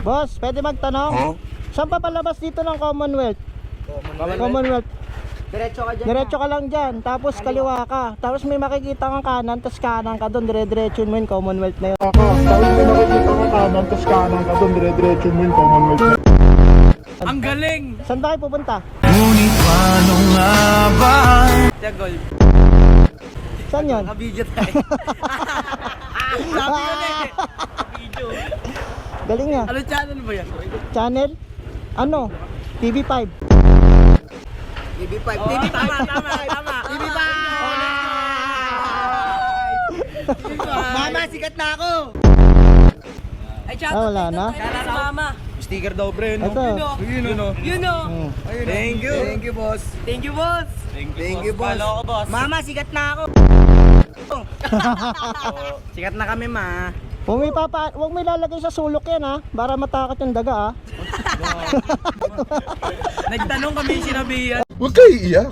Boss, pwede magtanong? Huh? Saan pa palabas dito ng Commonwealth? Commonwealth. Diretso ka dyan. Diretso ka lang dyan, tapos kaliwa ka. Tapos may makikita kang kanan, tapos kanan ka doon, dire-diretso mo yung Commonwealth na yun. Tapos may nakikita ka kanan, tapos kanan ka doon, dire-diretso mo yung Commonwealth. Ang galing! Saan ba kayo pupunta? Ngunit paano nga ba? Tagol. Saan yun? Naka-video tayo. Sabi yun eh. Video. Galing nga. Ano channel ba yan? Channel? Ano? TV5. TV5. TV5. Tama. TV5. Mama, sikat na ako! Ay, Wala na? Shoutout sa mama. Sticker daw, pre. Ito. You know. Hmm. Thank you. Thank you, boss. Thank you, boss. Thank you, boss. Follow ko, boss. Mama, sikat na ako. Sikat na kami, ma. Huwag may lalagay sa sulok yan ha, para matakot yung daga ha. Nagtanong kami sinabihan. Huwag kayo iiyak.